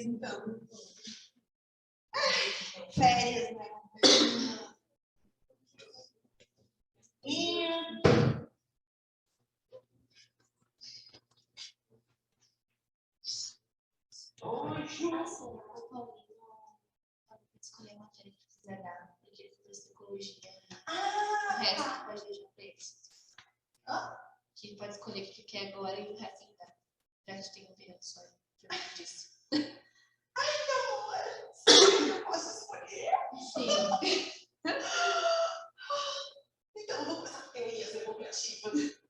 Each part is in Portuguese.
férias, então. Férias, né? E... hoje... escolher uma matéria que quiser dar, porque ele fez psicologia. Ah, o resto tá. pode deixar pra eles. Hã? Que ele pode escolher o que quer agora e o resto ele dá. Já a gente tem opinião só disso. Ai, meu amor, eu posso escolher? Sim. Então eu vou começar com teorias evolutivas.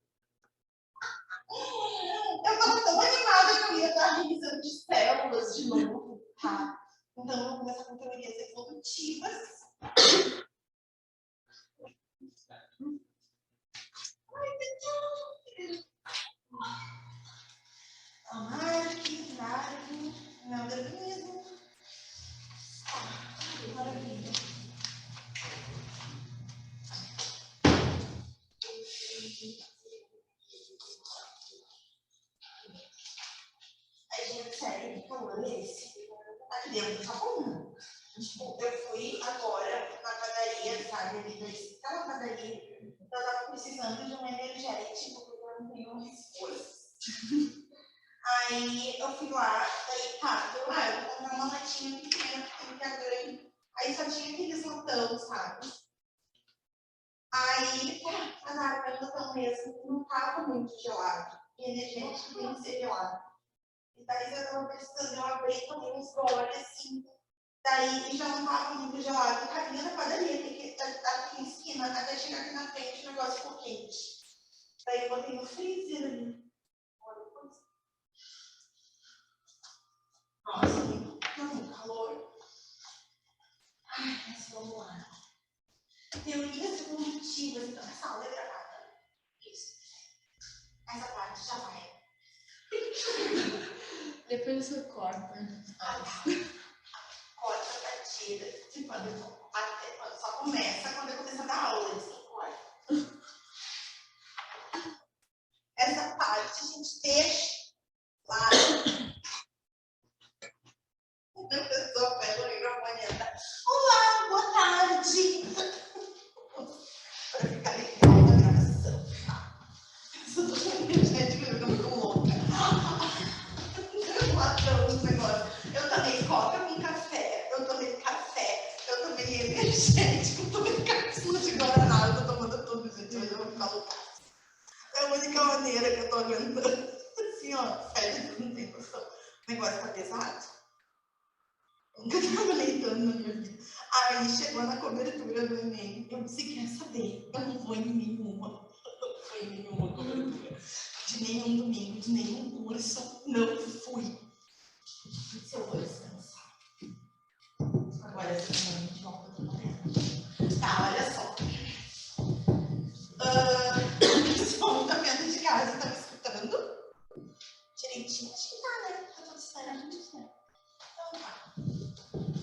Eu tava tão animada que eu ia dar revisão de células de novo, tá? Então eu vou começar com teorias evolutivas. Marque, largo, neodarwinismo. Maravilha. Aí, gente, sério, que calor é esse? Aqui dentro tá bom. Tipo, eu fui agora na padaria, sabe? Aquela padaria. Eu tava precisando de um energético, porque eu não tenho mais forças. Aí eu fui lá, daí tá, eu vou comprar uma latinha pequena, porque é grande. Aí só tinha aqueles latão, sabe? Aí, as águas ainda estão mesmo, não tava muito gelado. E energético tem que ser gelado. E daí eu tava precisando, eu abri também uns goles, assim. Daí já não tava muito gelado, cabia na padaria, porque aqui na esquina, até chegar aqui na frente, o negócio ficou quente. Daí eu botei no freezer ali. Olha depois. Nossa, tá muito calor. Ai, mas vamos lá. Teorias evolutivas, então essa aula é gravada. Isso. Essa parte já vai. Depois você corta. Corta a partida. Só começa quando eu começar a dar aula, eles não cortam. Essa parte a gente deixa lá. O pessoal pega o microfone e entra. Olá, boa tarde. Para ficar legal na gravação. Gente, eu tô louca. Eu tomei coca com café, eu tomei energético, eu tomei cápsula de guaraná, eu tô tomando tudo, gente, hoje eu vou ficar louca. É a única maneira que eu tô aguentando. Assim, ó, sério, não tem noção. O negócio tá pesado. Nunca tava leitando na minha vida. Aí chegou na cobertura do Enem, eu disse, quer saber, eu não vou em nenhuma. Cobertura. De nenhum domingo, de nenhum curso, não fui. Se eu vou descansar. Agora essa semana a gente volta pra trabalhar. Tá, olha só. O pessoal tá vendo de casa, tá me escutando? Direitinho? Acho que tá, né? Tá tudo certo. Então tá.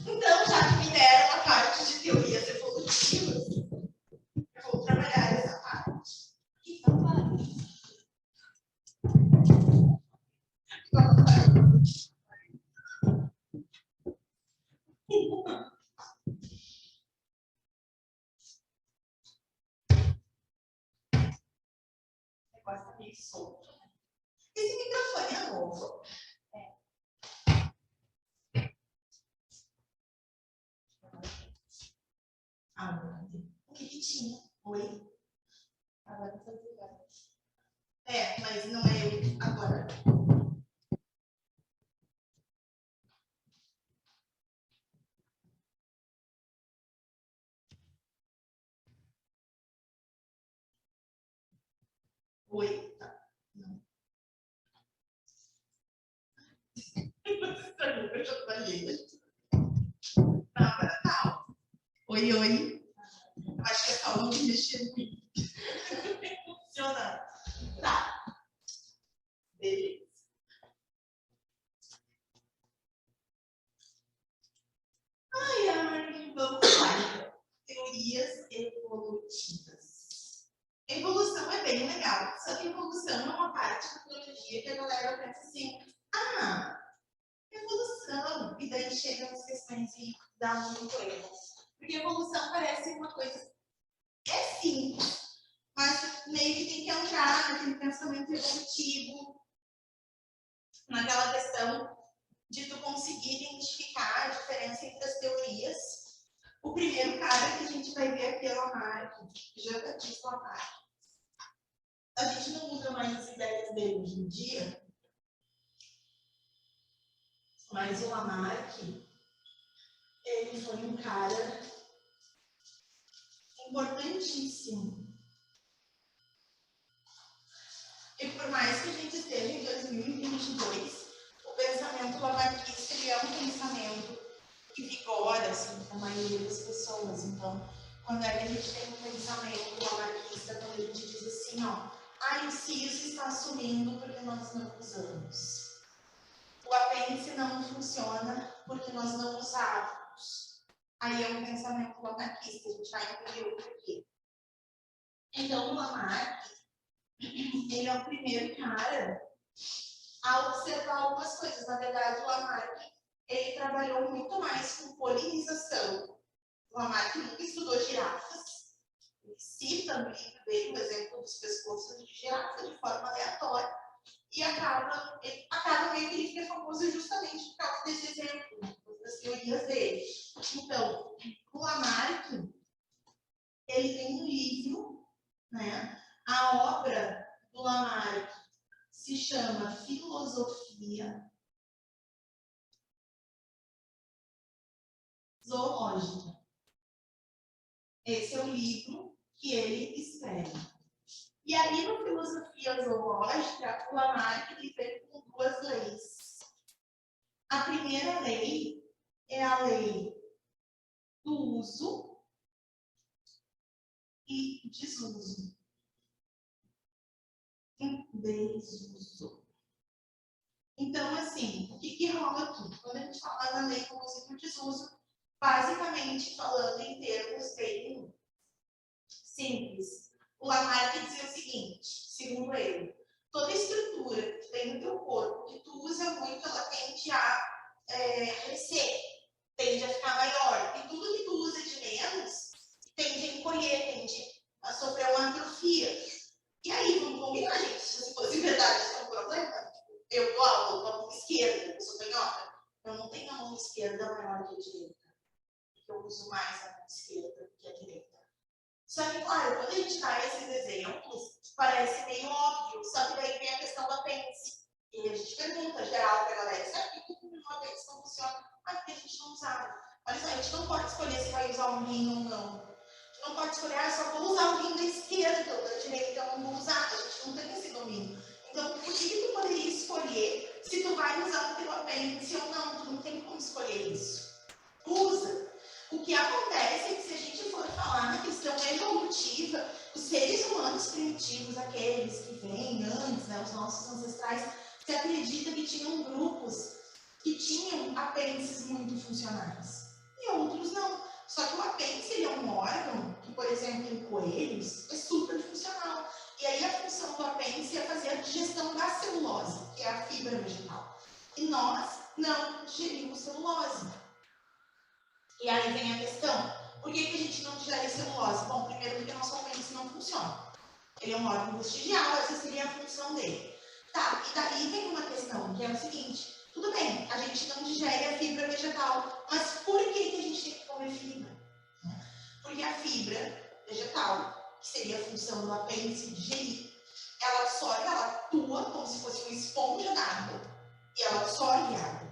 Então, já que me deram a parte de teorias evolutivas, eu vou trabalhar essa parte. Então, vai. O negócio tá meio solto. Esse microfone é novo. Ah, o que que tinha? Oi? Agora tá desligado. É, mas não é eu agora. Oi? Tá. Não. Eu já falei. Tá, agora tá. Oi, oi. Acho que é só não mexer muito. Funciona. Tá. Beleza. Ai, vamos lá. Teorias evolutivas. Evolução é bem legal, só que evolução é uma parte da biologia que a galera pensa assim, evolução, chega nas questões e dá muito erro. Porque evolução parece uma coisa... É simples, mas meio que tem que entrar naquele pensamento evolutivo, naquela questão de tu conseguir identificar a diferença entre as teorias. O primeiro cara que a gente vai ver aqui é o Lamarck, Jean-Baptiste Lamarck. A gente não usa mais as ideias dele hoje em dia, mas o Lamarck, ele foi um cara importantíssimo. E por mais que a gente esteja em 2022, o pensamento lamarquista ele é um pensamento que vigora assim, para a maioria das pessoas. Então, quando é que a gente tem um pensamento lamarquista, quando a gente diz assim, ó, o siso está sumindo porque nós não usamos. O apêndice não funciona porque nós não usávamos. Aí é um pensamento lamarquista, a gente vai entender o porquê. Então, o Lamarck, ele é o primeiro cara a observar algumas coisas. Na verdade, o Lamarck, ele trabalhou muito mais com polinização. O Lamarck nunca estudou girafas. Ele cita no livro dele o exemplo dos pescoços de girafa de forma aleatória. E acaba meio que ele fica famoso justamente por causa desse exemplo, das teorias dele. Então, o Lamarck, ele tem um livro, né? A obra do Lamarck se chama Filosofia Zoológica. Esse é o livro que ele escreve. E aí, no Filosofia Zoológica, o Lamarck ele vem com duas leis. A primeira lei é a lei do uso e desuso. Desuso. Então, assim, o que rola aqui? Quando a gente fala na lei do uso e do desuso, basicamente falando em termos bem simples, o Lamarck dizia o seguinte, segundo ele, toda estrutura que tu tem no teu corpo, que tu usa muito, ela tende a crescer, tende a ficar maior. E tudo que tu usa de menos, tende a encolher, tende a sofrer uma atrofia. E aí, vamos combinar, gente, se fosse verdade, isso é um problema. Eu dou aula com a mão esquerda, eu sou canhota. Eu não tenho a mão esquerda maior que a direita. Porque eu uso mais a mão esquerda que a direita. Só que, claro, quando a gente dá esses exemplos, parece meio óbvio. Só que daí vem a questão do apêndice. E a gente pergunta, geral, pra galera, sabe por que o apêndice não funciona? Porque a gente não usava. Olha só, a gente não pode escolher se vai usar um rim ou não. A gente não pode escolher, só vou usar o rim da esquerda, ou da direita eu não vou usar. A gente não tem esse domínio. Então, por que tu poderia escolher se tu vai usar o teu apêndice ou não? Tu não tem como escolher isso. Usa. O que acontece é que se a gente for falar na questão evolutiva, os seres humanos primitivos, aqueles que vêm antes, né, os nossos ancestrais, se acredita que tinham grupos que tinham apêndices muito funcionais. E outros não. Só que o apêndice ele é um órgão que, por exemplo, em coelhos, é super funcional. E aí a função do apêndice é fazer a digestão da celulose, que é a fibra vegetal. E nós não digerimos celulose. E aí vem a questão, por que a gente não digere celulose? Bom, primeiro porque nosso apêndice não funciona. Ele é um órgão vestigial, essa seria a função dele. Tá, e daí vem uma questão, que é o seguinte, tudo bem, a gente não digere a fibra vegetal, mas por que a gente tem que comer fibra? Porque a fibra vegetal, que seria a função do apêndice digerir, ela absorve, ela atua como se fosse uma esponja d'água, e ela absorve água.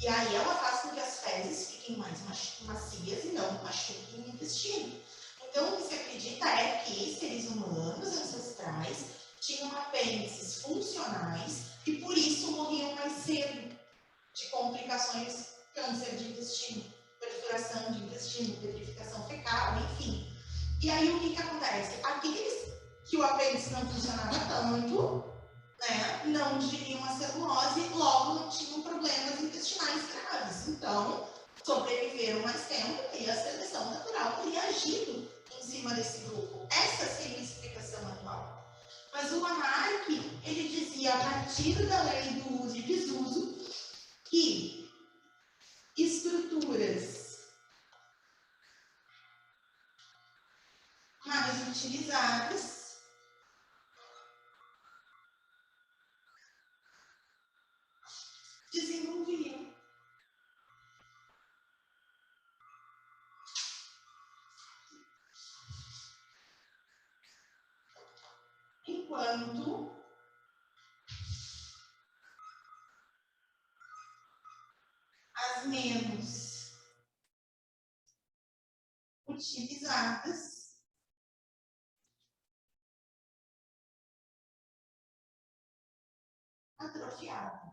E aí ela faz com que as fezes fiquem mais macias e não machuquem o intestino. Então, o que se acredita é que seres humanos ancestrais tinham apêndices funcionais e por isso morriam mais cedo de complicações, câncer de intestino, perfuração de intestino, petrificação fecal, enfim. E aí o que acontece? Aqueles que o apêndice não funcionava tanto, né, não digeriam a celulose, logo não tinham problemas intestinais graves. Então, sobreviveram mais tempo e a seleção natural teria agido em cima desse grupo. Essa seria a explicação atual. Mas o Lamarck, ele dizia, a partir da lei do uso e desuso, que utilizadas atrofiadas.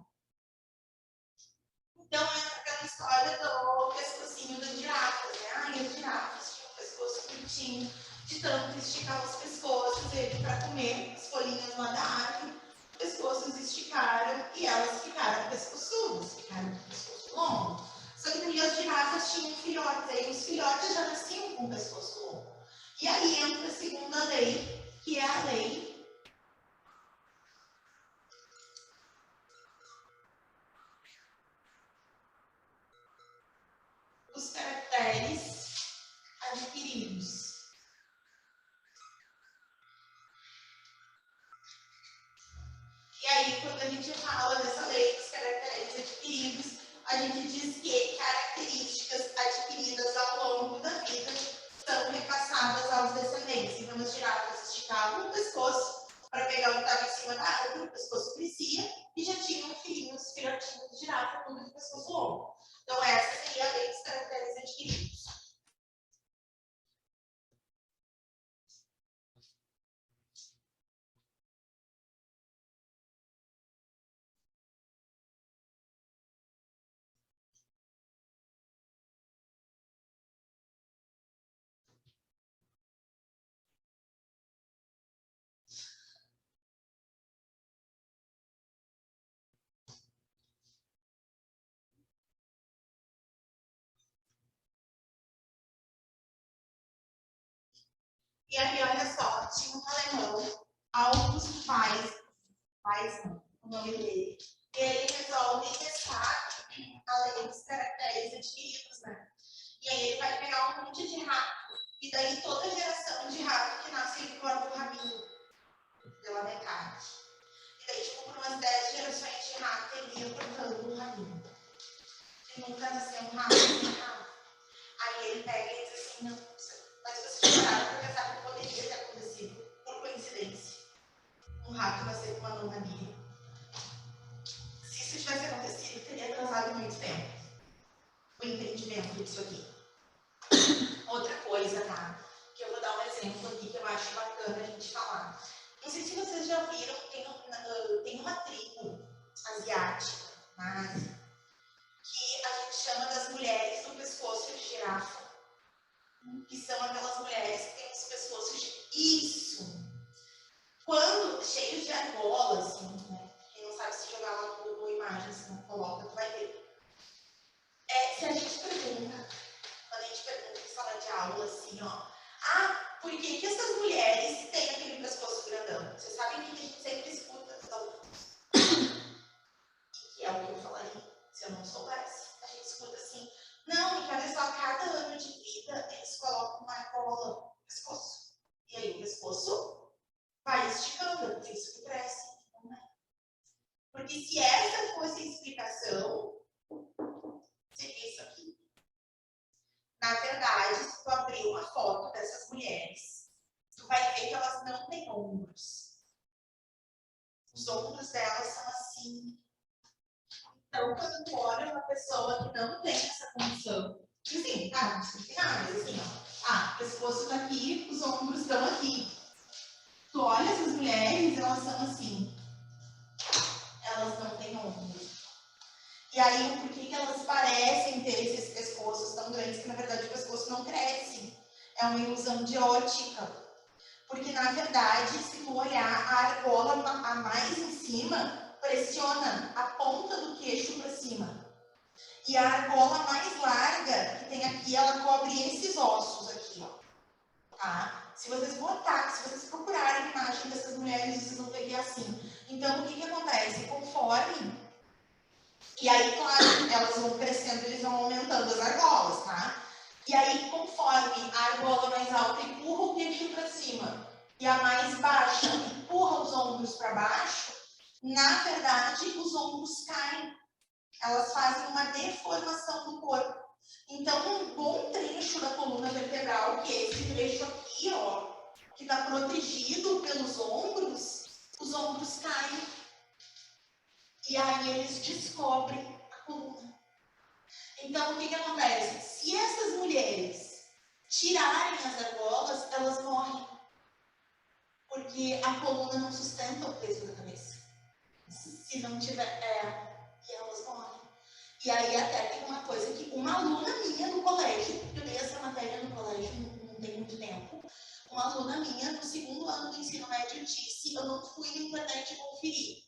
Então, entra aquela história do pescocinho das girafas, né? As girafas tinham um pescoço curtinho, de tanto que esticavam os pescoços para comer as folhinhas lá da árvore. Os pescoços esticaram e elas ficaram pescoçudas, ficaram com o pescoço longo. Só que daí as girafas tinham filhotes, aí os filhotes já nasciam com o pescoço longo. E aí entra a segunda lei, que é a lei dos caracteres adquiridos. E aí, quando a gente fala dessa lei dos caracteres adquiridos, a gente diz que características adquiridas ao longo da vida são repassadas aos descendentes. Então, as girafas esticavam o pescoço para pegar o que estava em cima da árvore, o pescoço crescia e já tinham filhotinhos de girafa, tudo de pescoço longo. Então, essa seria a lei dos caracteres adquiridos. E aí, olha só, tinha um alemão, August Weismann, o nome dele. E ele resolve testar a lei dos caracteres adquiridos, né? E aí ele vai pegar um monte de rato, e daí toda geração de rato que nasce, ele corta o rabinho pela metade. E daí, tipo, por umas 10 gerações de rato, ele ia cortando o rabinho. E nunca nasceu um rato sem rabo. Aí ele pega e diz assim, não, mas vocês pararam para pensar que poderia ter acontecido, por coincidência, um rato nascer com uma mão na minha. Se isso tivesse acontecido, teria atrasado muito tempo o entendimento disso aqui. Outra coisa, tá? Que eu vou dar um exemplo aqui que eu acho bacana a gente falar. Não sei se vocês já viram, tem uma tribo asiática, na Ásia, que a gente chama das mulheres do pescoço de girafa, que são aquelas mulheres que têm os pescoços de... Isso! Quando, cheios de argola, assim, né? Quem não sabe se jogar lá no Google Imagens, não coloca, tu vai ver. Se a gente pergunta, quando a gente pergunta em sala de aula, assim, ó, por que essas mulheres têm aquele pescoço grandão? Vocês sabem que a gente sempre escuta, então, que é o que eu falaria, se eu não soubesse. A gente escuta assim, não, porque olha só, cada ano de vida eles colocam uma argola no pescoço. E aí o pescoço vai esticando, por isso que cresce. Porque se essa fosse a explicação, seria isso aqui. Na verdade, se tu abrir uma foto dessas mulheres, tu vai ver que elas não têm ombros. Os ombros delas são assim. Então, quando tu olha uma pessoa que não tem essa condição, assim, não explica nada, assim, ó. O pescoço tá aqui, os ombros estão aqui. Tu olha essas mulheres, elas são assim. Elas não têm ombros. E aí, por que elas parecem ter esses pescoços tão grandes, que na verdade o pescoço não cresce? É uma ilusão de ótica. Porque, na verdade, se tu olhar a argola a mais em cima, pressiona a ponta do queixo para cima. E a argola mais larga, que tem aqui, ela cobre esses ossos aqui, ó. Tá? Se vocês procurarem a imagem dessas mulheres, vocês vão ver que é assim. Então, o que acontece? Conforme... E aí, claro, elas vão crescendo, eles vão aumentando as argolas, tá? E aí, conforme a argola mais alta empurra o queixo para cima e a mais baixa empurra os ombros para baixo, na verdade, os ombros caem. Elas fazem uma deformação do corpo. Então, um bom trecho da coluna vertebral, que é esse trecho aqui, ó, que está protegido pelos ombros, os ombros caem. E aí eles descobrem a coluna. Então, o que acontece? Se essas mulheres tirarem as argolas, elas morrem. Porque a coluna não sustenta o peso da cabeça. Se não tiver, e elas morrem. E aí até tem uma coisa que uma aluna minha no colégio, eu dei essa matéria no colégio não tem muito tempo, uma aluna minha no 2º ano do ensino médio disse, eu não fui na internet conferir,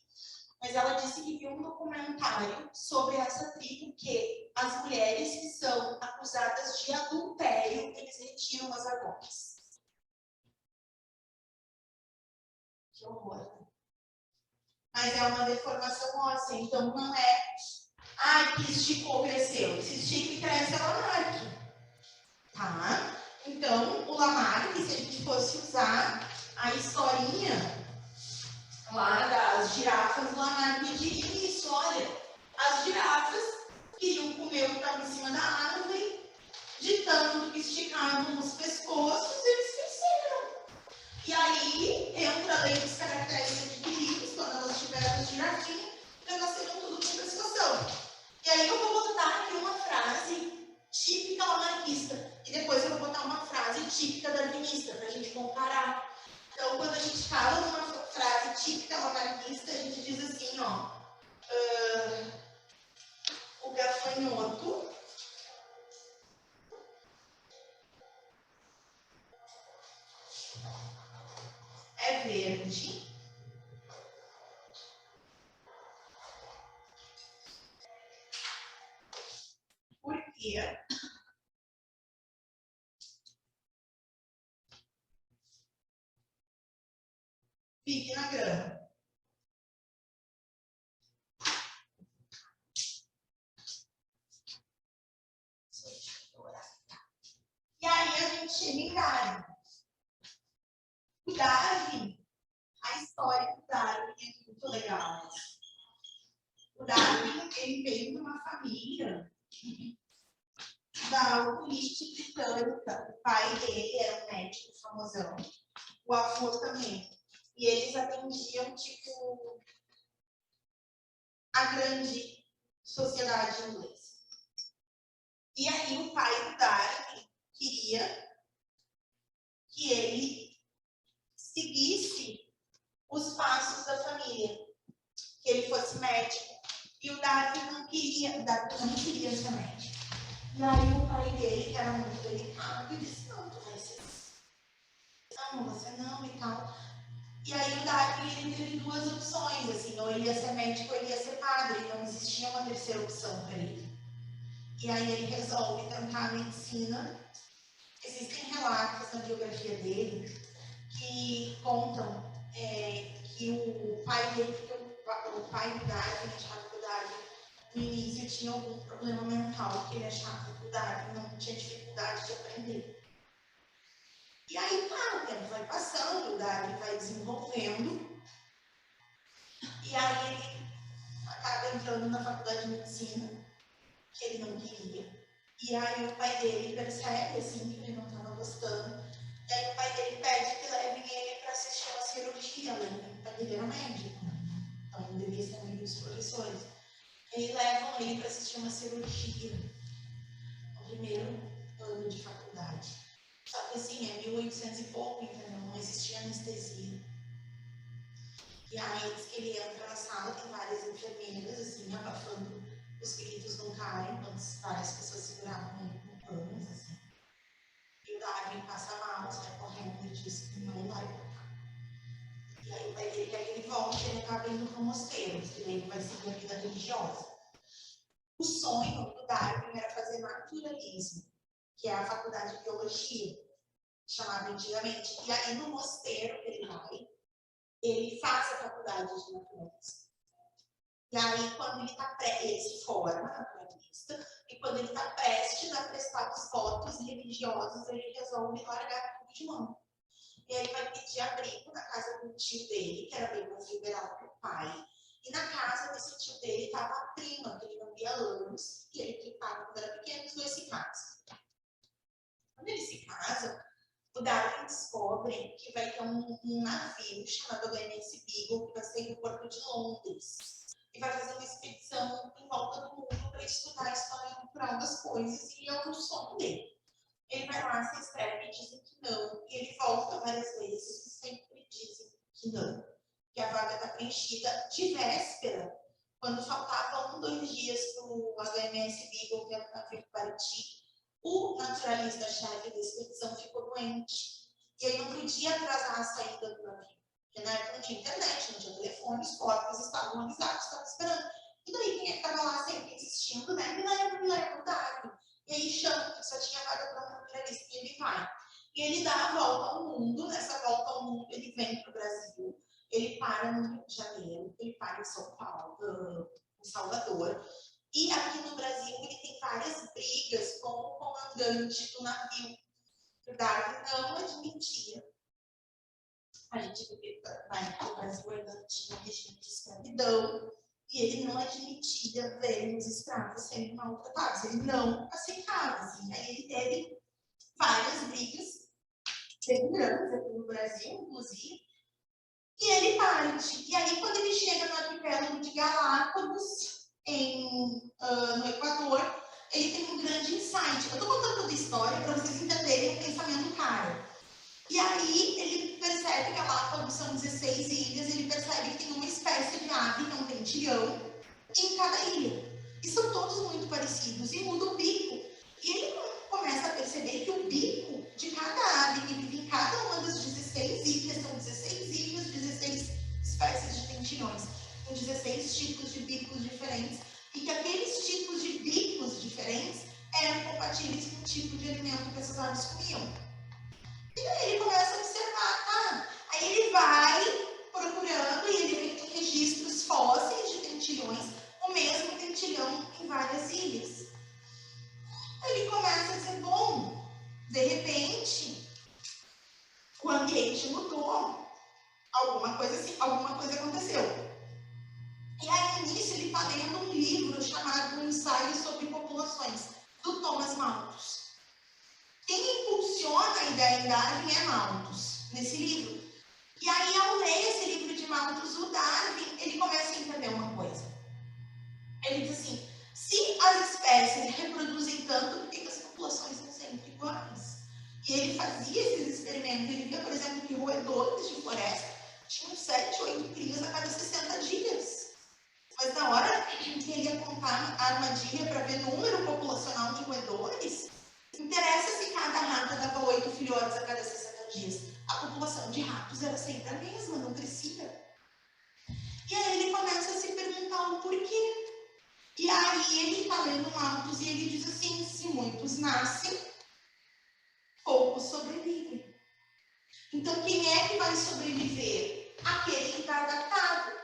mas ela disse que viu um documentário sobre essa tribo que as mulheres que são acusadas de adultério, eles retiram as argolas. Que horror. Mas é uma deformação óssea, então não é que esticou, cresceu. Se estica e cresce é Lamarck. Tá? Então, o Lamarck, se a gente fosse usar a historinha lá das girafas, o Lamarck diria isso, olha, as girafas queriam comer o que estava em cima da árvore, de tanto que esticavam os pescoços, eles cresceram. E aí, entra a lei dos caracteres adquiridos, quando elas tiveram os girafinhos, elas nasceram tudo com pescoção. E aí eu vou botar aqui uma frase típica lamarquista. E depois eu vou botar uma frase típica darwinista, para a gente comparar. Então, quando a gente fala numa frase típica lamarquista, a gente diz assim, ó. O gafanhoto é verde. Porque fique na grama. E aí a gente chega em Darwin. O Darwin, a história do Darwin é muito legal. O Darwin, ele veio de uma família da elite britânica. O pai dele era um médico famosão. O avô também. E eles atendiam, tipo, a grande sociedade inglesa. E aí o pai do Darwin queria que ele seguisse os passos da família, que ele fosse médico. E o Darwin não queria ser médico. E aí o pai dele, que era muito delicado, disse, não, tu vai ser. Não, você não e tal. E aí o Darwin, ele teve 2 opções, assim, ou ele ia ser médico ou ele ia ser padre, não existia uma terceira opção para ele. E aí ele resolve tentar a medicina. Existem relatos na biografia dele que contam que o pai dele, porque o pai do Darwin achava que o Darwin no início tinha algum problema mental, que ele achava que o Darwin não tinha dificuldade de aprender. E aí, o tempo vai passando, o Darwin vai desenvolvendo, e aí ele acaba entrando na faculdade de medicina, que ele não queria. E aí o pai dele percebe, assim, que ele não estava gostando, e aí o pai dele pede que levem ele para assistir uma cirurgia, né? O pai dele era médico, então ele devia ser amigo dos professores. E levam ele para assistir uma cirurgia, no primeiro ano de faculdade. Só que assim, é 1800 e pouco, entendeu? Não existia anestesia. E aí diz que ele entra na sala, tem várias enfermeiras, assim, abafando os gritos do cara, enquanto várias pessoas seguravam ele com panos, assim. E o Darwin passa mal, sai correndo e diz que não vai voltar. E aí o pai dele quer que ele volte, ele acaba indo para o mosteiro, que daí ele vai seguir a vida religiosa. O sonho do Darwin era fazer naturalismo, que é a faculdade de biologia, chamada antigamente. E aí no mosteiro que ele vai, ele faz a faculdade de naturalismo. E aí quando ele se forma naturalista, e quando ele está prestes a prestar os votos religiosos, ele resolve largar tudo de mão. E aí ele vai pedir abrigo na casa do tio dele, que era bem mais liberal que o pai. E na casa desse tio dele estava a prima, que ele não via há anos, e ele ficava quando era pequeno, os 2 se casam. Quando eles se casam, o Darwin descobre que vai ter um navio chamado HMS Beagle, que vai sair do porto de Londres. E vai fazer uma expedição em volta do mundo para estudar a história natural das coisas, e é um sonho dele. Ele vai lá, se inscreve e dizem que não. E ele volta várias vezes e sempre dizem que não. Que a vaga está preenchida de véspera, quando faltavam 2 dias para o HMS Beagle, que é o navio partir, o naturalista-chave da expedição ficou doente. E aí não podia atrasar a saída do navio. Porque na época não tinha internet, não tinha telefone, os corpos estavam avisados, estavam esperando. E daí quem é que estava lá sempre insistindo, né? Me leva, Darwin. E aí chama, que só tinha vaga para um naturalista, e ele vai. E ele dá a volta ao mundo, nessa volta ao mundo ele vem para o Brasil, ele para no Rio de Janeiro, ele para em São Paulo, em Salvador. E aqui no Brasil ele tem várias brigas com o comandante do navio. O Darwin não admitia. A gente vive no Brasil ainda tinha regime de escravidão. E ele não admitia ver os escravos sendo maltratados. Ele não aceitava. Assim. Aí ele teve várias brigas, bem grandes aqui no Brasil, inclusive. E ele parte. E aí, quando ele chega no arquipélago de Galápagos, no Equador, ele tem um grande insight. Eu estou contando toda a história para vocês entenderem o pensamento do cara. E aí, ele percebe que Galápagos são 16 ilhas, ele percebe que tem uma espécie de ave, que é um tentilhão, em cada ilha. E são todos muito parecidos, e muda o bico. E ele começa a perceber que o bico de cada ave que vive em cada uma das 16 ilhas, são 16 ilhas, 16 espécies de tentilhões, com 16 tipos de bicos diferentes, e que aqueles tipos de bicos diferentes eram compatíveis com o tipo de alimento que essas aves comiam. E daí ele começa a observar, tá? Aí ele vai procurando e ele vê registros fósseis de tentilhões, o mesmo tentilhão em várias ilhas. Aí ele começa a dizer, bom, de repente, o ambiente mudou, alguma coisa aconteceu. E aí, no início, ele está lendo um livro chamado Um Ensaio sobre Populações, do Thomas Malthus. Quem impulsiona a ideia em Darwin é Malthus, nesse livro. E aí, ao ler esse livro de Malthus, o Darwin, ele começa a entender uma coisa. Ele diz assim, se as espécies reproduzem tanto, por que as populações são sempre iguais? E ele fazia esses experimentos. Ele via, por exemplo, que roedores de floresta tinham 7, 8 crias a cada 60 dias. Mas na hora que ele ia contar a armadilha para ver número populacional de roedores, interessa se cada rata dava 8 filhotes a cada 60 dias. A população de ratos era sempre a mesma, não crescia. E aí ele começa a se perguntar o porquê. E aí ele está lendo Malthus e ele diz assim, se muitos nascem, poucos sobrevivem. Então quem é que vai sobreviver? Aquele que está adaptado.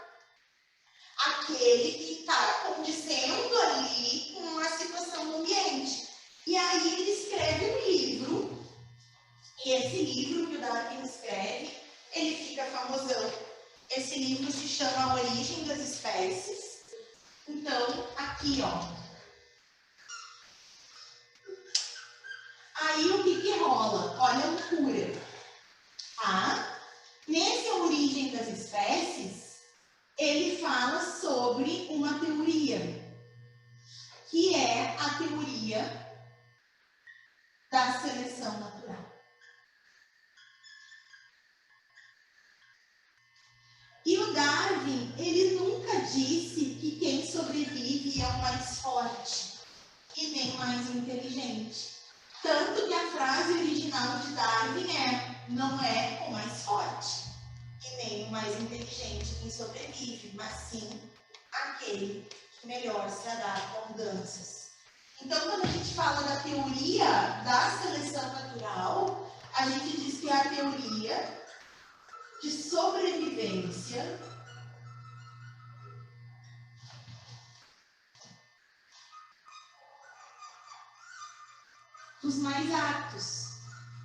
Aquele que está condizendo ali com uma situação do ambiente. E aí ele escreve um livro, e esse livro que o Darwin escreve, ele fica famosão. Esse livro se chama A Origem das Espécies. Então, aqui, ó. Aí o que rola? Olha a loucura. Tá? Nessa Origem das Espécies, ele fala sobre uma teoria, que é a teoria da seleção natural. E o Darwin, ele nunca disse que quem sobrevive é o mais forte e nem o mais inteligente. Tanto que a frase original de Darwin é, não é o mais forte e nem o mais inteligente quem sobrevive, mas sim aquele que melhor se adapta a mudanças. Então, quando a gente fala da teoria da seleção natural, a gente diz que é a teoria de sobrevivência dos mais aptos.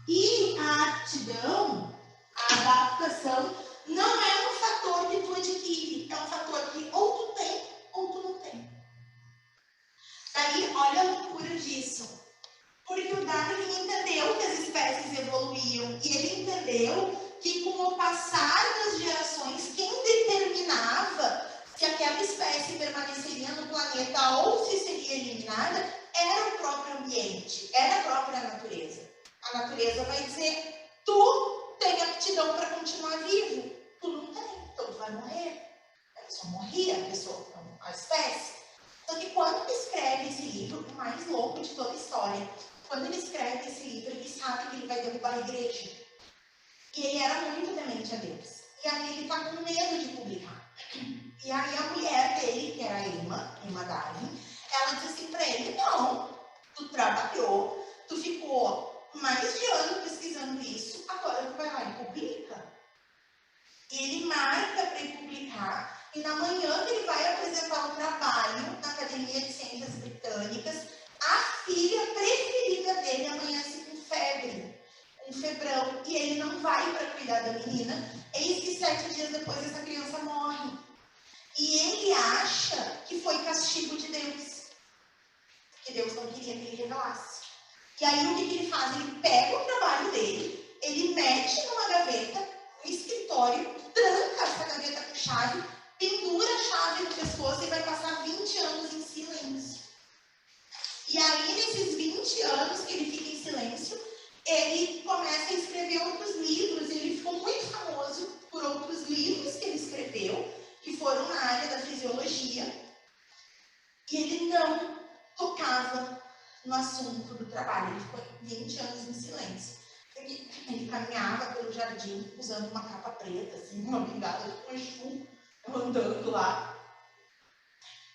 E a aptidão, a adaptação, não é um fator que tu adquire, é um fator que ou tu tem ou tu não tem. Daí, olha a loucura disso. Porque o Darwin entendeu que as espécies evoluíam e ele entendeu que com o passar das gerações, quem determinava se aquela espécie permaneceria no planeta ou se seria eliminada era o próprio ambiente, era a própria natureza. A natureza vai dizer, tu tem aptidão para continuar vivo, tu não tem, então tu vai morrer. A pessoa morria, a espécie. Só que quando ele escreve esse livro, o mais louco de toda a história, quando ele escreve esse livro, ele sabe que ele vai derrubar a igreja. E ele era muito temente a Deus. E aí ele está com medo de publicar. E aí a mulher dele, que era a Emma Darwin, ela disse assim para ele, não, tu trabalhou, tu ficou mais de ano pesquisando isso, agora tu vai lá e publica. E ele marca para ele publicar, e na manhã que ele vai apresentar o trabalho na Academia de Ciências Britânicas, a filha preferida dele amanhece com febre, um febrão, e ele não vai para cuidar da menina. Eis que 7 dias depois essa criança morre. E ele acha que foi castigo de Deus, que Deus não queria que ele revelasse. E aí o que ele faz? Ele pega o trabalho dele, ele mete numa gaveta, no escritório, tranca essa gaveta com chave, pendura a chave no pescoço e vai passar 20 anos em silêncio. E aí, nesses 20 anos que ele fica em silêncio, ele começa a escrever outros livros. Ele ficou muito famoso por outros livros que ele escreveu, que foram na área da fisiologia. E ele não tocava no assunto do trabalho. Ele ficou 20 anos em silêncio. Ele caminhava pelo jardim usando uma capa preta, assim, uma bengala de Exu, andando lá.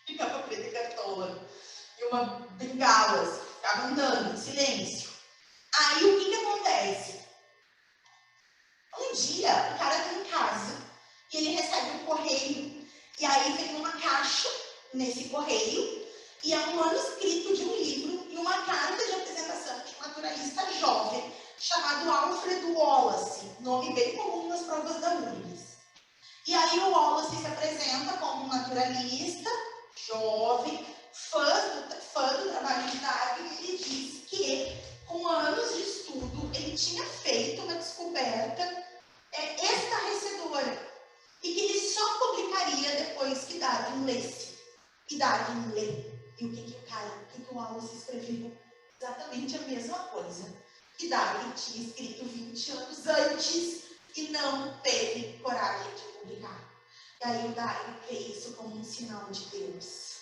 De capa preta e cartola. E uma bengala, assim, ficava andando em silêncio. Aí o que acontece? Um dia o cara está em casa e ele recebe um correio. E aí vem uma caixa nesse correio e é um manuscrito de um livro e uma carta de apresentação de um naturalista jovem chamado Alfred Wallace, nome bem comum nas provas da URGS. E aí o Wallace se apresenta como um naturalista, jovem, fã do trabalho de Darwin, e ele diz que, com anos de estudo, ele tinha feito uma descoberta estarrecedora e que ele só publicaria depois que Darwin lesse. E Darwin lê. E o que o Wallace escreveu? Exatamente a mesma coisa que Darwin tinha escrito 20 anos antes e não teve coragem de publicar. E aí o Darwin vê isso como um sinal de Deus.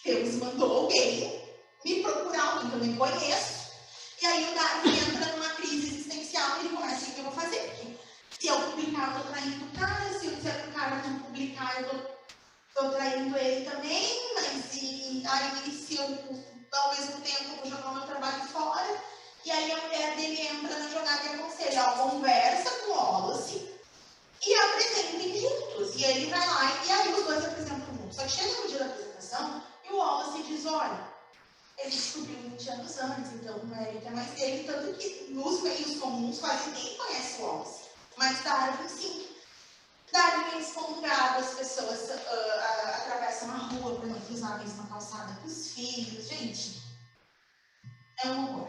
Deus mandou alguém me procurar, alguém que eu nem conheço. E aí o Darwin entra numa crise existencial e ele começa, o que eu vou fazer? Porque se eu publicar, eu estou traindo o cara. Se eu disser para o cara não publicar, eu estou traindo ele também. Mas aí, se eu, ao mesmo tempo, vou jogar o meu trabalho fora. E aí a mulher dele entra na jogada e aconselha, conversa com o Wallace e apresentem juntos. E ele vai lá e aí os dois apresentam juntos. Só que chega no dia da apresentação e o Wallace diz, olha, ele descobriu 20 anos antes, então o mérito é mais dele, tanto que nos meios comuns quase ninguém conhece o Wallace. Mas Darwin, sim. Darwin é excomungado, as pessoas atravessam a rua para não cruzar a mesma calçada com os filhos. Gente, é um horror.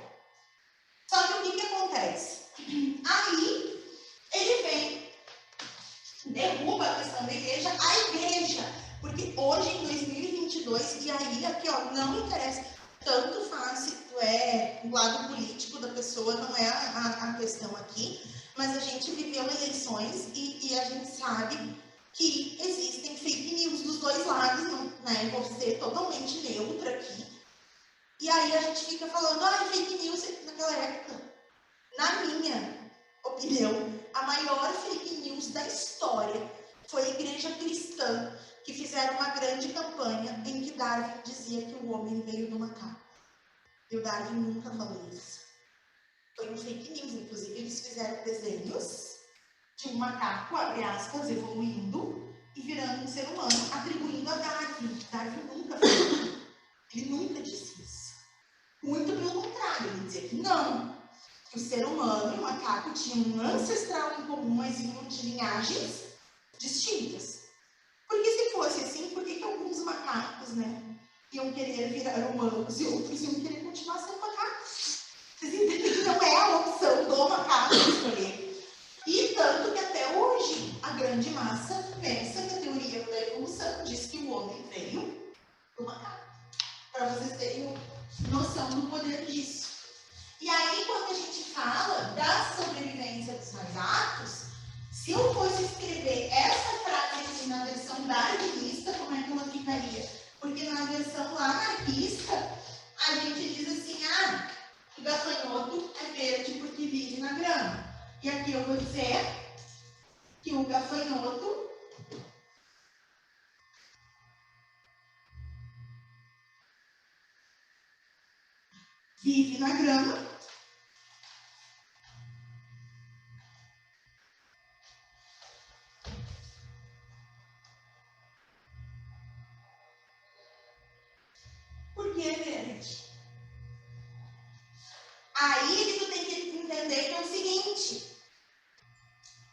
Só que o que acontece? Aí, ele vem, derruba a questão da igreja, porque hoje, em 2022, e aí aqui, ó, não interessa, tanto faz se tu é o lado político da pessoa, não é a questão aqui, mas a gente viveu eleições e a gente sabe que existem fake news dos dois lados, né? Vou ser totalmente neutra aqui. E aí a gente fica falando, fake news naquela época. Na minha opinião, a maior fake news da história foi a igreja cristã, que fizeram uma grande campanha em que Darwin dizia que o homem veio do macaco. E o Darwin nunca falou isso. Foi um fake news, inclusive eles fizeram desenhos de um macaco, abre aspas, evoluindo e virando um ser humano, atribuindo a Darwin. Darwin nunca falou. Ele nunca disse isso. Muito pelo contrário, ele dizia que não. Que o ser humano e o macaco tinham um ancestral em comum, mas vinham de linhagens distintas. Porque se fosse assim, por que alguns macacos, né, iam querer virar humanos e outros iam querer continuar sendo macacos? Vocês entendem que não é a opção do macaco escolher. E tanto que até hoje a grande massa pensa que a teoria da evolução diz que o homem veio do macaco. Para vocês terem noção do poder disso. E aí, darwinista, como é que ela ficaria? Porque na versão lá anarquista, a gente diz assim, o gafanhoto é verde porque vive na grama. E aqui eu vou dizer que o gafanhoto vive na grama porque é verde. Aí tu tem que entender que é o seguinte,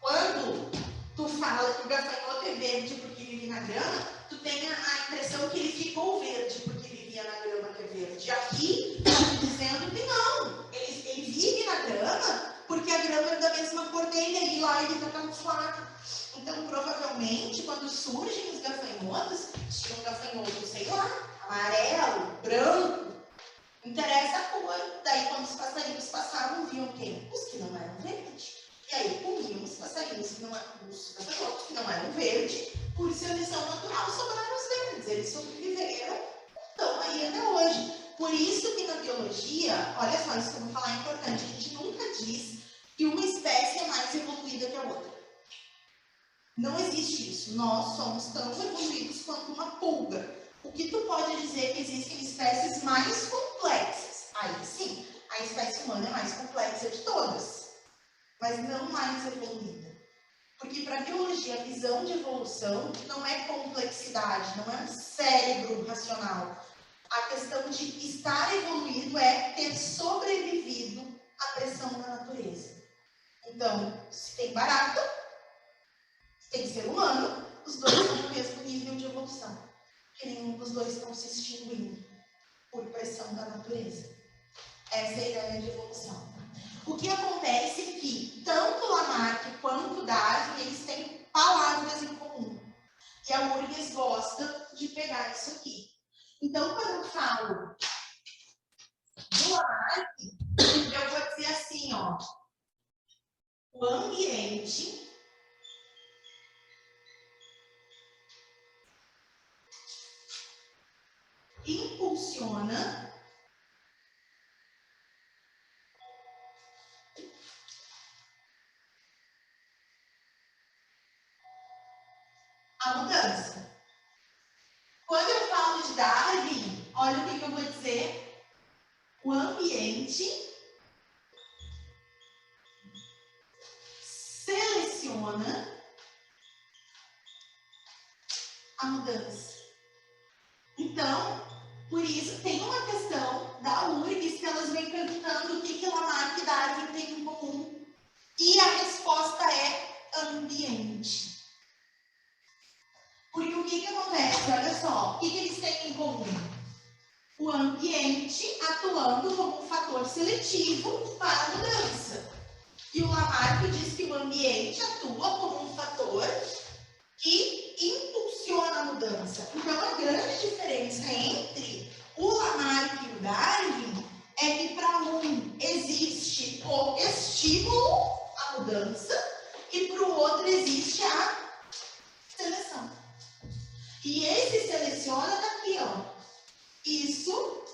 quando tu fala que o gafanhoto é verde porque vive na grama, tu tem a impressão que ele ficou verde porque vivia na grama que é verde. Aqui, tá dizendo que não, ele vive na grama porque a grama é da mesma cor dele e lá ele está camuflado. Então, provavelmente, quando surgem os gafanhotos, tinha um gafanhoto, sei lá, amarelo, branco, interessa a cor. Daí, quando os passarinhos passavam, viam quem? Os que não eram verdes. E aí, comiam os passarinhos que não eram, os gafanhotos que não eram verdes, por seleção natural, sobraram os verdes. Eles sobreviveram, estão aí até hoje. Por isso que na biologia, olha só, isso que eu vou falar é importante, a gente nunca diz que uma espécie é mais evoluída que a outra. Não existe isso. Nós somos tão evoluídos quanto uma pulga. O que tu pode dizer é que existem espécies mais complexas. Aí sim, a espécie humana é mais complexa de todas, mas não mais evoluída. Porque para a biologia, a visão de evolução não é complexidade, não é um cérebro racional. A questão de estar evoluído é ter sobrevivido à pressão da natureza. Então, se tem barata, tem ser humano, os dois estão no mesmo nível de evolução. Porque nenhum dos dois estão se extinguindo por pressão da natureza. Essa é a ideia de evolução. O que acontece é que tanto Lamarck quanto Darwin, eles têm palavras em comum. E a Burgess gosta de pegar isso aqui. Então, quando eu falo do Lamarck, eu vou dizer assim, ó. O ambiente impulsiona a mudança. Quando eu falo de Darwin, olha o que eu vou dizer. O ambiente seleciona a mudança. Então, por isso, tem uma questão da URGS que elas vêm perguntando o que Lamarck e Darwin têm em comum. E a resposta é ambiente. Porque o que acontece? Olha só, o que eles têm em comum? O ambiente atuando como um fator seletivo para a mudança. E o Lamarck diz que o ambiente atua como um fator que impulsiona a mudança. Então, a grande diferença entre o Lamarck e o Darwin é que para um existe o estímulo à mudança e para o outro existe a seleção. E esse seleciona daqui, ó. Isso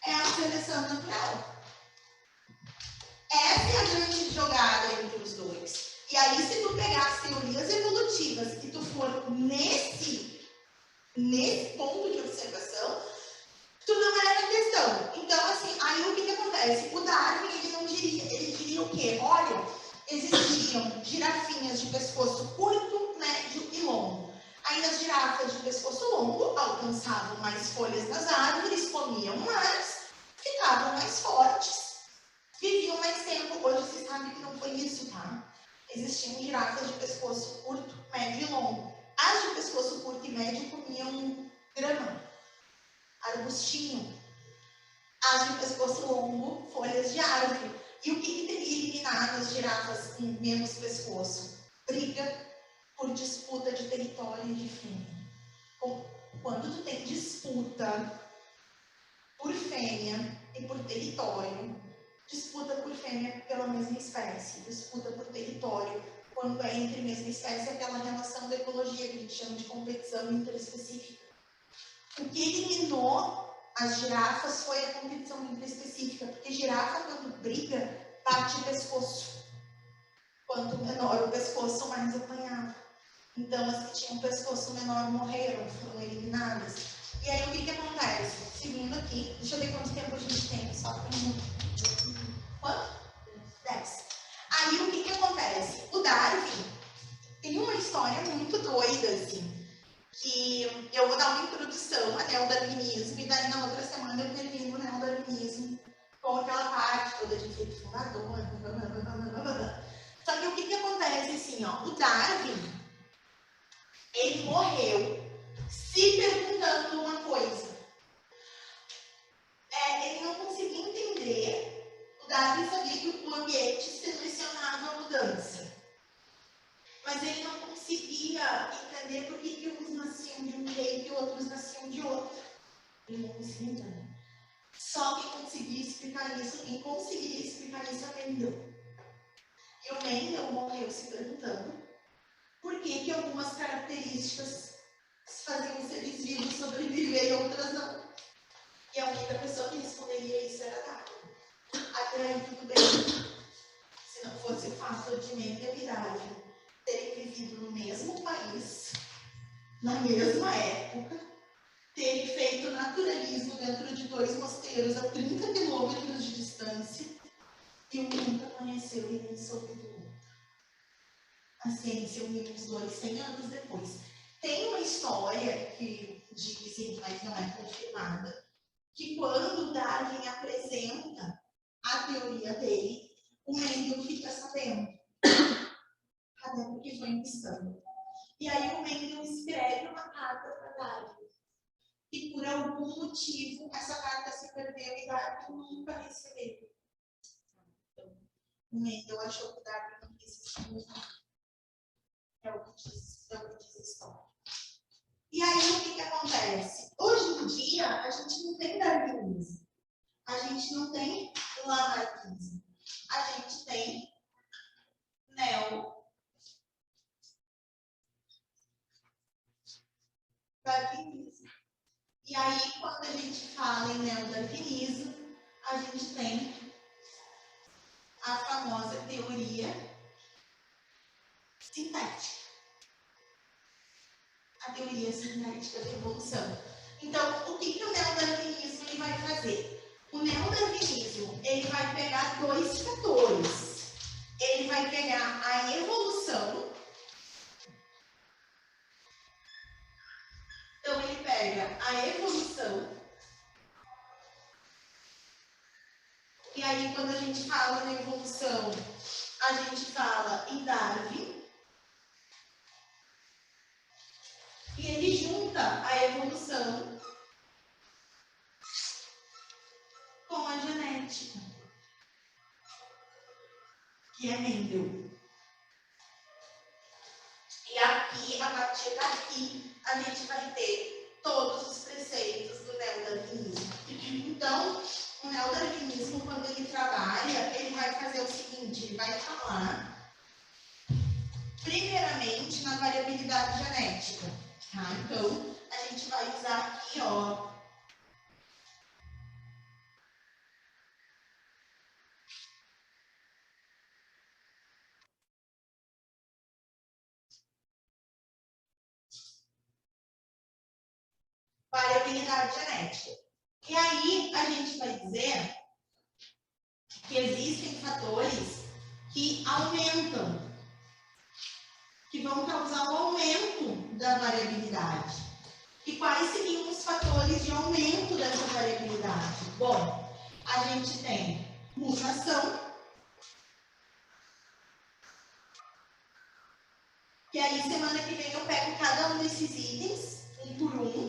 é a seleção natural. Essa é a grande jogada entre os dois. E aí, se tu pegar as teorias evolutivas e tu for nesse ponto de observação, tu não é a questão. Então, assim, aí o que acontece? O Darwin, ele diria o quê? Olha, existiam girafinhas de pescoço curto, médio e longo. Aí as girafas de pescoço longo alcançavam mais folhas nas árvores, comiam mais, ficavam mais fortes, viviam mais tempo. Hoje vocês sabem que não foi isso, tá? Existiam girafas de pescoço curto, médio e longo. As de pescoço curto e médio comiam grama, arbustinho. As de pescoço longo, folhas de árvore. E o que teria eliminado as girafas com menos pescoço? Briga por disputa de território e de fêmea. Quando tu tem disputa por fêmea e por território, disputa por fêmea pela mesma espécie, disputa por território, quando é entre a mesma espécie, aquela relação da ecologia que a gente chama de competição interespecífica. O que eliminou as girafas foi a competição interespecífica, porque girafa, quando briga, bate o pescoço. Quanto menor o pescoço, mais apanhava. Então, as que tinham um pescoço menor morreram, foram eliminadas. E aí, o que acontece? Seguindo aqui, deixa eu ver quanto tempo a gente tem, só para quanto? 10. Aí, o que acontece? O Darwin tem uma história muito doida, assim, que eu vou dar uma introdução a neodarwinismo, e daí na outra semana eu termino o neodarwinismo com aquela parte toda de efeito fundador, Só que o que acontece, assim, ó, o Darwin, ele morreu se perguntando uma coisa. Ele não conseguia entender, o Darwin sabia que o ambiente selecionava a mudança. Mas ele não conseguia entender por que uns nasciam de um jeito e outros nasciam de outro. Ele não conseguia entender. Só quem conseguia explicar isso, quem conseguia explicar isso é Mendel. E o Mendel morreu se perguntando por que algumas características faziam seres vivos sobreviver e outras não. E a única pessoa que responderia isso era Darwin. Até aí tudo bem. Se não fosse o fato de Mendel e Darwin terem vivido no mesmo país, na mesma época, terem feito naturalismo dentro de 2 mosteiros a 30 quilômetros de distância, e um nunca conheceu e nem soube do outro. A ciência uniu os dois 100 anos depois. Tem uma história que dizem, mas não é confirmada, que quando Darwin apresenta a teoria dele, o Mendel fica sabendo. Até porque foi em missão. E aí o Mendel escreve uma carta para Darwin. E por algum motivo, essa carta se perdeu e Darwin nunca recebeu. Então, o Mendel achou que Darwin não quis escrever. É o que diz a história. E aí o que acontece? Hoje em dia, a gente não tem darwinismo. A gente não tem lamarckismo. A gente tem neodarwinismo. E aí, quando a gente fala em neodarwinismo, a gente tem a famosa teoria sintética. A teoria sintética da evolução. Então, o que o neodarwinismo ele vai fazer? O neodarwinismo ele vai pegar 2 fatores. Ele vai pegar a evolução. Então, ele pega a evolução. E aí, quando a gente fala na evolução, a gente fala em Darwin. E ele junta a evolução com a genética, que é Mendel. E aqui, a partir daqui, a gente vai ter todos os preceitos do neodarwinismo. Então, o neodarwinismo, quando ele trabalha, ele vai fazer o seguinte, ele vai falar, primeiramente, na variabilidade genética. Tá? Então, a gente vai usar aqui, ó, variabilidade genética. E aí, a gente vai dizer que existem fatores que aumentam, que vão causar o aumento da variabilidade. E quais seriam os fatores de aumento dessa variabilidade? Bom, a gente tem mutação, que aí semana que vem eu pego cada um desses itens, um por um.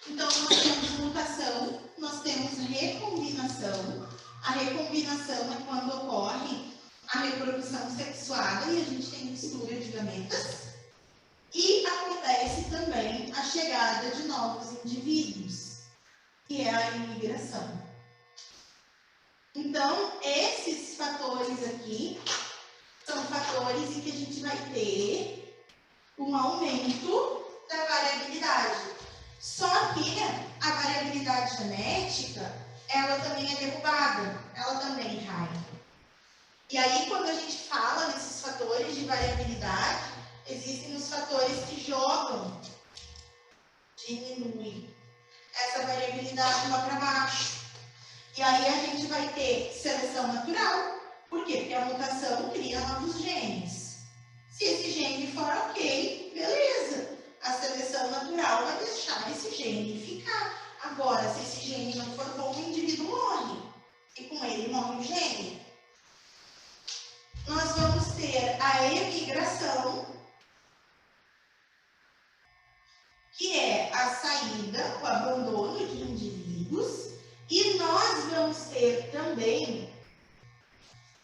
Então, nós temos mutação, nós temos recombinação. A recombinação é quando ocorre a reprodução sexuada e a gente tem mistura de gametas. E acontece também a chegada de novos indivíduos, que é a imigração. Então, esses fatores aqui são fatores em que a gente vai ter um aumento da variabilidade. Só que a variabilidade genética, ela também é derrubada, ela também cai. E aí, quando a gente fala nesses fatores de variabilidade, existem os fatores que jogam, diminuem essa variabilidade lá para baixo. E aí a gente vai ter seleção natural. Por quê? Porque a mutação cria novos genes. Se esse gene for ok, beleza. A seleção natural vai deixar esse gene ficar. Agora, se esse gene não for bom, o indivíduo morre. E com ele morre o gene. Nós vamos ter a emigração, que é a saída, o abandono de indivíduos. E nós vamos ter também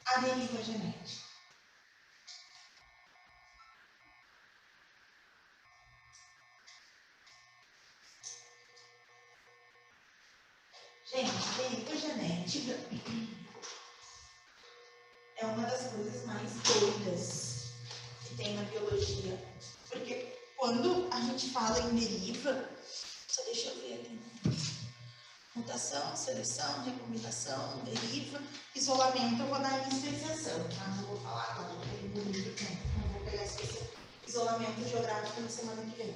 a deriva genética. Gente, deriva genética é uma das coisas mais doidas que tem na biologia. Porque quando a gente fala em deriva, só deixa eu ver aqui. Mutação, seleção, recombinação, deriva, isolamento, eu vou dar inicialização, tá? Não vou falar agora, não vou pegar esse isolamento geográfico na semana que vem.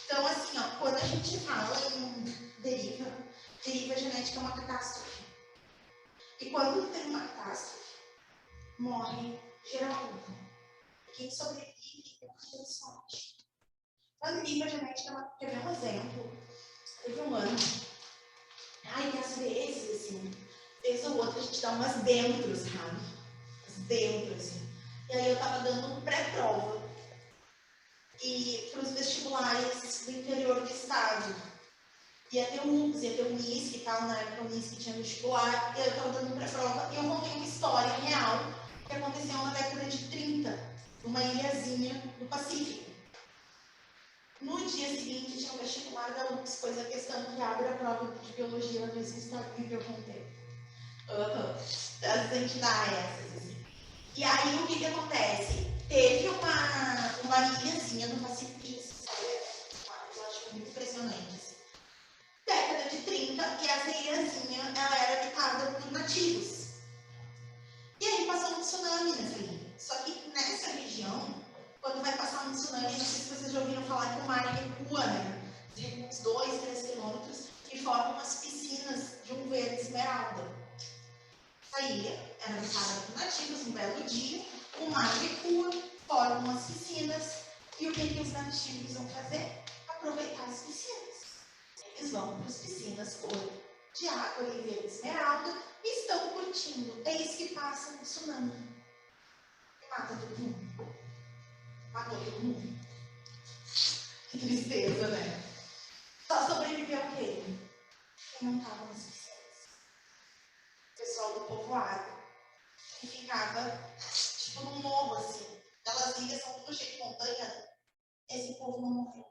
Então, assim, ó, quando a gente fala em deriva genética é uma catástrofe. E quando tem uma catástrofe, morre geral. Quem sobrevive é uma sorte. A deriva genética, quer ver um exemplo? Teve um ano. Ai, que às vezes, assim, vez ou outra a gente dá umas dentro, sabe? Umas dentro, assim. E aí eu tava dando pré-prova. E para os vestibulares do interior do estado. Ia ter o UPS, ia ter o UNISC e tal, na época o UNISC tinha vestibular. E eu tava dando pré-prova e eu contei uma história real que aconteceu na década de 30, numa ilhazinha do Pacífico. No dia seguinte tinha um vestibular da UPS, pois a questão que abre a prova de biologia no mesmo estado que eu contei. Das entidades, assim. E aí o que acontece? Teve uma ilhazinha no Pacífico, eu acho muito impressionante. Assim. Década de 30, e essa ilhazinha ela era habitada por nativos. E aí passou um tsunami nessa ilha. Só que nessa região, quando vai passar um tsunami, não sei se vocês já ouviram falar que o mar recua, né? De uns 2, 3 quilômetros, e forma umas piscinas de um verde esmeralda. Essa ilha era habitada por nativos, um belo dia, o mar recua, forma umas piscinas, e o que os nativos vão fazer? Aproveitar as piscinas. Eles vão para as piscinas cor de água e verde esmeralda e estão curtindo. Eis que passa um tsunami e mata todo mundo. Matou todo mundo. Que tristeza, né? Só sobreviveu quem? Quem não estava nas piscinas. O pessoal do povoado. Que ficava tipo num morro assim. Aquelas ilhas são tudo cheio de montanha. Esse povo não morreu.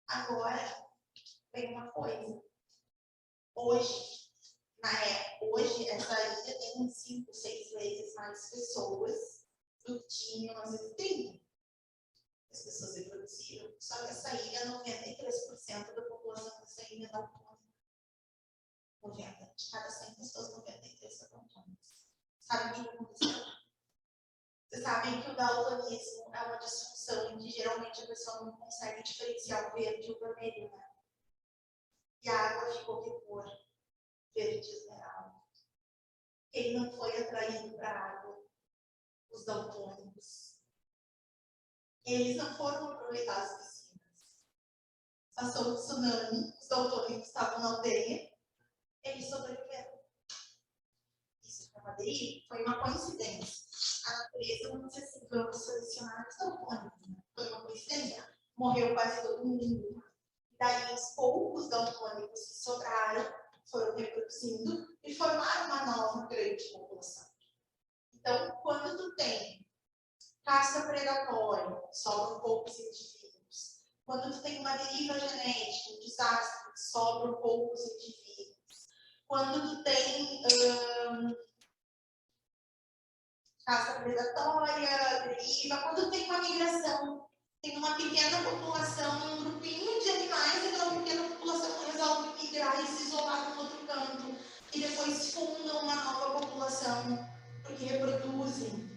Agora, tem uma coisa. Hoje, hoje essa ilha tem 5, 6 vezes mais pessoas do que tinha em 1930. As pessoas reproduziram. Só que essa ilha, 93% da população dessa ilha é daltônica. 90. De cada 100 pessoas, 93 são daltônicas. Sabe o que aconteceu? Vocês sabem que o daltonismo é uma disfunção em que geralmente a pessoa não consegue diferenciar o verde e o vermelho, né? E a água ficou de cor verde esmeralda. Quem não foi atraído para a água? Os daltônicos. Eles não foram aproveitar as piscinas. Passou o tsunami, os daltônicos estavam na aldeia, eles sobreviveram. Isso foi uma coincidência. A natureza não se segurou selecionar os daltônicos. Né? Foi uma coincidência. Morreu quase todo mundo. Daí, os poucos daltônicos que sobraram foram reproduzindo e formaram uma nova grande população. Então, quando tu tem caça predatória, sobram poucos indivíduos. Quando tu tem uma deriva genética, um desastre, sobram poucos indivíduos. Quando tu tem caça predatória, deriva. Quando tem uma migração, tem uma pequena população, um grupinho de animais, e aquela pequena população resolve migrar e se isolar no outro canto. E depois fundam uma nova população, porque reproduzem.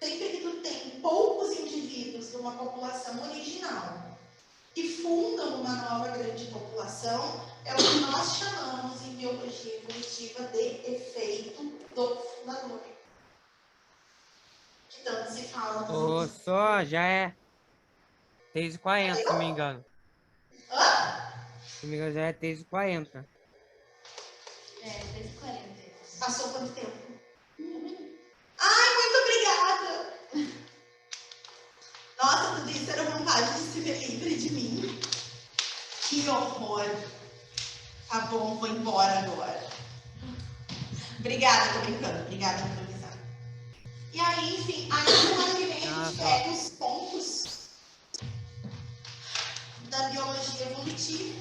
Sempre que tu tem poucos indivíduos de uma população original que fundam uma nova grande população, é o que nós chamamos em biologia evolutiva de efeito do fundador. Que tanto se fala. Ô, só, já é 3h40, se não me engano. Hã? Se não me engano, já é 3h40. É, 10h40. Passou quanto tempo? Ai, muito obrigada! Nossa, tudo isso era vontade de se ver livre de mim. Que horror! Tá bom, vou embora agora. Obrigada, tô brincando. Obrigada por avisar. E aí, enfim, aí semana que vem a gente pega os pontos da biologia evolutiva.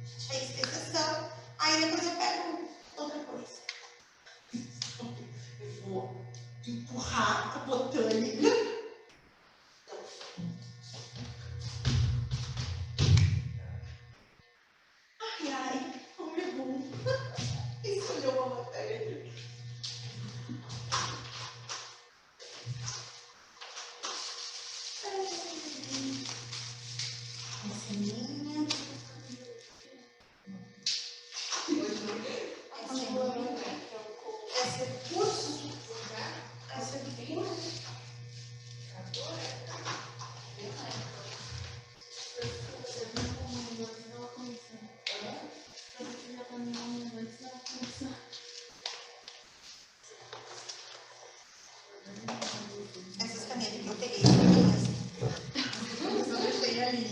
A gente fez exceção. Aí depois eu pego outra coisa. Eu vou empurrar a botânica. Ai, como é bom. Escolheu uma matéria. Essa é minha. Essa é curso. Essa é do curso. Essas canetas que eu peguei são minhas. Eu deixei ali.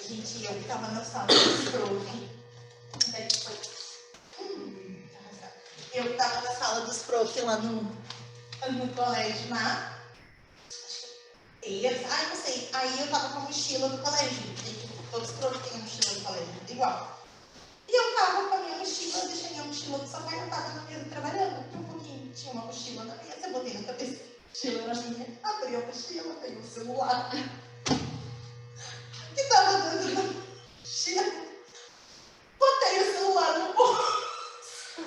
Gente, eu tava na sala do prof. Eu tava na sala dos prof lá no colégio, lá. Ai, não sei. Aí eu tava com a mochila do colégio. Todos os profs têm a mochila do colégio, igual. E eu tava com a minha mochila, deixei minha mochila no sofá e eu tava na mesa trabalhando. Um pouquinho, tinha uma mochila na mesa, eu botei na cabeça. A mochila era minha, abri a mochila, peguei o celular. Que tava dentro da mochila. Botei o celular no bolso.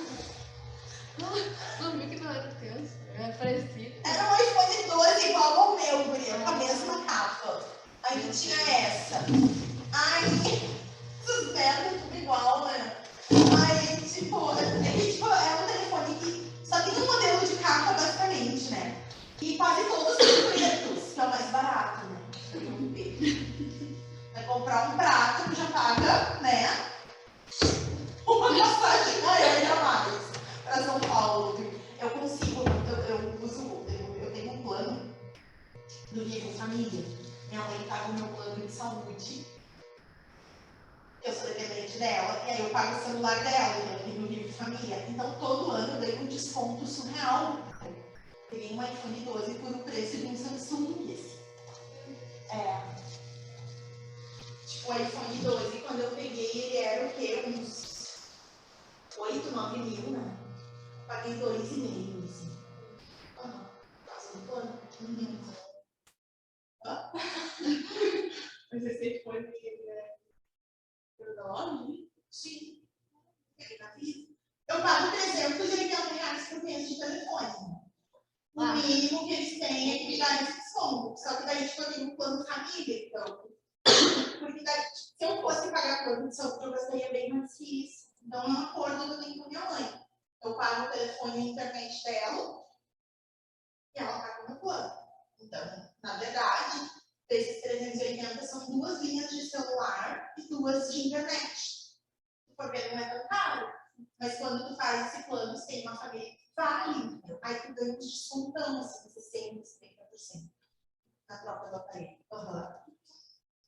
Não viu que não era teu? Era parecido. Era um iPhone 12 igual ao meu, guria, com a mesma capa. Aí tinha essa. Aí, essas merdas tudo igual, né? Aí, tipo, é um telefone que só tem um modelo de capa, basicamente, né? E quase todos são pretos, que é o mais barato, né? Vai comprar um prato que já paga, né? Uma passagem aérea a mais para São Paulo. Eu consigo, eu tenho um plano do Vivo Família. Minha mãe paga o meu plano de saúde. Eu sou dependente dela, e aí eu pago o celular dela, eu tenho o Vivo Família. Então todo ano eu ganho um desconto surreal. Peguei um iPhone 12 por o preço de um Samsung. Tipo, o iPhone 12, quando eu peguei, ele era o quê? Uns 8, 9 mil, né? Paguei 2,5, assim. Passou do plano. Mas esse iPhone por nome? Sim. Peguei na vida. Eu pago R$380 por mês de telefone. O mínimo que eles têm é que me dá esse desconto. Só que daí, tipo, eu tenho um plano família, então. Porque daí, se eu fosse pagar plano de saúde, eu gastaria bem mais que isso. Então, é um acordo que eu tenho com minha mãe. Eu pago o telefone e a internet dela e ela paga o meu plano. Então, na verdade, desses 380 são 2 linhas de celular e 2 de internet. Porque não é tão caro. Mas quando tu faz esse plano, você tem uma família que vale. Aí tu ganha uns descontão, assim, 60%, 70% na troca do aparelho.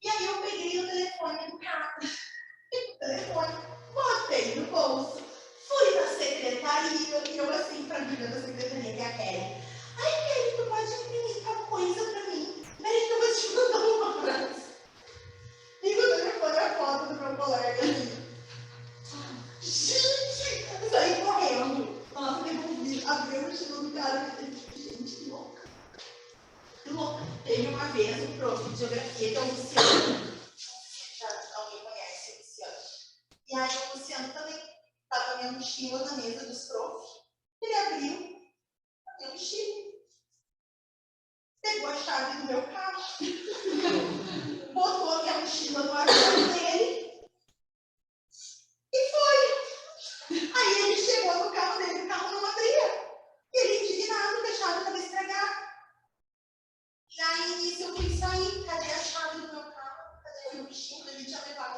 E aí eu peguei o telefone do cara. O telefone, botei no bolso, fui na secretaria, e eu assim pra menina da secretaria, que é a Kelly. Ai, Kelly, tu pode imprimir tal coisa pra mim? Peraí que eu vou te mandar uma frase. Liga o telefone, a foto do meu colega ali. Gente, eu saí correndo. Nossa, devolvi, abri o mochila do cara, mochila na mesa dos profs. Ele abriu a mochila. Pegou a chave do meu carro. Botou a minha mochila no armário dele. E foi. Aí ele chegou no carro dele, o carro não abria. E ele indignado que a chave estava estragada. E aí nisso eu fui sair. Cadê a chave do meu carro? Cadê a minha mochila? Ele tinha levado